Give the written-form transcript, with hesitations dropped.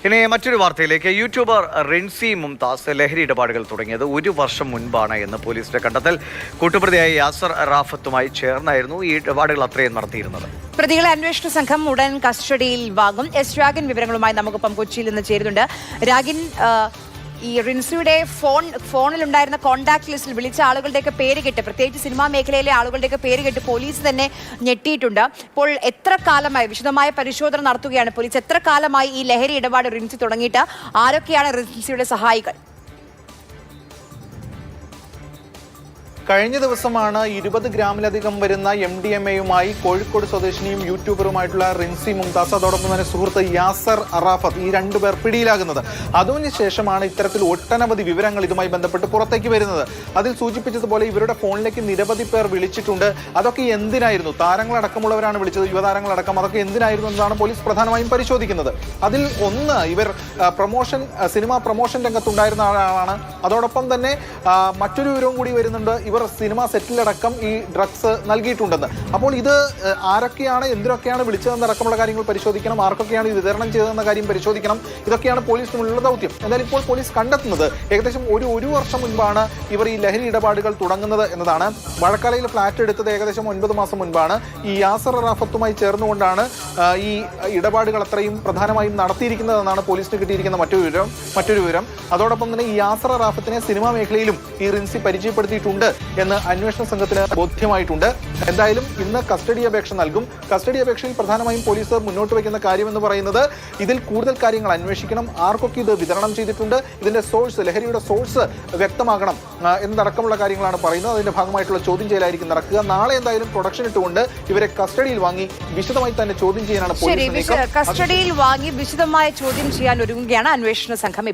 ഇനി മറ്റൊരു വാർത്തയിലേക്ക്. യൂട്യൂബർ റിൻസി മുംതാസ് ലഹരി ഇടപാടുകൾ തുടങ്ങിയത് 1 വർഷം മുൻപാണ് എന്ന് പോലീസിന്റെ കണ്ടെത്തൽ. കൂട്ടുപ്രതിയായ യാസർ റാഫത്തുമായി ചേർന്നായിരുന്നു ഈ ഇടപാടുകൾ അത്രയും നടത്തിയിരുന്നത്. പ്രതികളെ അന്വേഷണ സംഘം ഉടൻ കസ്റ്റഡിയിൽ വാങ്ങും. എസ് രാഗിൻ വിവരങ്ങളുമായി നമുക്കൊപ്പം കൊച്ചിയിൽ നിന്ന് ചേരുന്നുണ്ട്. രാഗിൻ, ഈ റിൻസിയുടെ ഫോണിലുണ്ടായിരുന്ന കോൺടാക്ട് ലിസ്റ്റിൽ വിളിച്ച ആളുകളുടെയൊക്കെ പേര് കേട്ട്, പ്രത്യേകിച്ച് സിനിമാ മേഖലയിലെ ആളുകളുടെയൊക്കെ പേര് കേട്ട് പോലീസ് തന്നെ ഞെട്ടിയിട്ടുണ്ട്. ഇപ്പോൾ എത്ര കാലമായി വിശദമായ പരിശോധന നടത്തുകയാണ് പോലീസ്? എത്ര കാലമായി ഈ ലഹരി ഇടപാട് റിൻസി തുടങ്ങിയിട്ട്? ആരൊക്കെയാണ് റിൻസിയുടെ സഹായികൾ? കഴിഞ്ഞ ദിവസമാണ് 20 ഗ്രാമിലധികം വരുന്ന MDMA-യുമായി കോഴിക്കോട് സ്വദേശിനിയും യൂട്യൂബറുമായിട്ടുള്ള റിൻസി മുംതാസ്, അതോടൊപ്പം തന്നെ സുഹൃത്ത് യാസർ റാഫത്ത്, ഈ 2 പേർ പിടിയിലാകുന്നത്. അതിനുശേഷമാണ് ഇത്തരത്തിൽ ഒട്ടനവധി വിവരങ്ങൾ ഇതുമായി ബന്ധപ്പെട്ട് പുറത്തേക്ക് വരുന്നത്. അതിൽ സൂചിപ്പിച്ചതുപോലെ ഇവരുടെ ഫോണിലേക്ക് നിരവധി പേർ വിളിച്ചിട്ടുണ്ട്. അതൊക്കെ എന്തിനായിരുന്നു? താരങ്ങളടക്കമുള്ളവരാണ് വിളിച്ചത്, യുവതാരങ്ങളടക്കം. അതൊക്കെ എന്തിനായിരുന്നു എന്നതാണ് പോലീസ് പ്രധാനമായും പരിശോധിക്കുന്നത്. അതിൽ ഒന്ന്, ഇവർ സിനിമാ പ്രൊമോഷൻ രംഗത്തുണ്ടായിരുന്ന ആളാണ്. അതോടൊപ്പം തന്നെ മറ്റൊരു വിവരവും കൂടി വരുന്നുണ്ട്, ഇവർ സിനിമാ സെറ്റിലടക്കം ഈ ഡ്രഗ്സ് നൽകിയിട്ടുണ്ടെന്ന്. അപ്പോൾ ഇത് ആരൊക്കെയാണ്, എന്തിനൊക്കെയാണ് വിളിച്ചതെന്നടക്കമുള്ള കാര്യങ്ങൾ പരിശോധിക്കണം. ആർക്കൊക്കെയാണ് ഇത് വിതരണം ചെയ്തതെന്ന കാര്യം പരിശോധിക്കണം. ഇതൊക്കെയാണ് പോലീസിനുള്ള ദൗത്യം. എന്തായാലും ഇപ്പോൾ പോലീസ് കണ്ടെത്തുന്നത് ഏകദേശം ഒരു വർഷം മുൻപാണ് ഇവർ ഈ ലഹരി ഇടപാടുകൾ തുടങ്ങുന്നത് എന്നതാണ്. മഴക്കാലയിൽ ഫ്ലാറ്റ് എടുത്തത് ഏകദേശം 9 മാസം മുൻപാണ്. ഈ യാസർ റാഫത്തുമായി ചേർന്നുകൊണ്ടാണ് ഈ ഇടപാടുകൾ അത്രയും പ്രധാനമായും നടത്തിയിരിക്കുന്നതെന്നാണ് പോലീസിന് കിട്ടിയിരിക്കുന്ന മറ്റൊരു വിവരം. അതോടൊപ്പം തന്നെ ഈ യാസർ റാഫത്തിനെ സിനിമാ മേഖലയിലും ഈ റിൻസി പരിചയപ്പെടുത്തിയിട്ടുണ്ട് എന്ന് അന്വേഷണ സംഘത്തിന് ബോധ്യമായിട്ടുണ്ട്. എന്തായാലും ഇന്ന് കസ്റ്റഡി അപേക്ഷ നൽകും. കസ്റ്റഡി അപേക്ഷയിൽ പ്രധാനമായും പോലീസ് മുന്നോട്ട് വയ്ക്കുന്ന കാര്യം എന്ന് പറയുന്നത് ഇതിൽ കൂടുതൽ കാര്യങ്ങൾ അന്വേഷിക്കണം. ആർക്കൊക്കെ ഇത് വിതരണം ചെയ്തിട്ടുണ്ട്, ഇതിന്റെ സോഴ്സ്, ലഹരിയുടെ സോഴ്സ് വ്യക്തമാകണം എന്നതടക്കമുള്ള കാര്യങ്ങളാണ് പറയുന്നത്. അതിന്റെ ഭാഗമായിട്ടുള്ള ചോദ്യം ചെയ്യലായിരിക്കും നടക്കുക. നാളെ എന്തായാലും പ്രൊഡക്ഷൻ ഇട്ടുകൊണ്ട് ഇവരെ കസ്റ്റഡിയിൽ വാങ്ങി വിശദമായി തന്നെ ചോദ്യം ചെയ്യാനാണ് പോലീസ്. കസ്റ്റഡിയിൽ വാങ്ങി വിശദമായ ചോദ്യം ചെയ്യാൻ ഒരുങ്ങുകയാണ് അന്വേഷണ സംഘം ഇപ്പോൾ.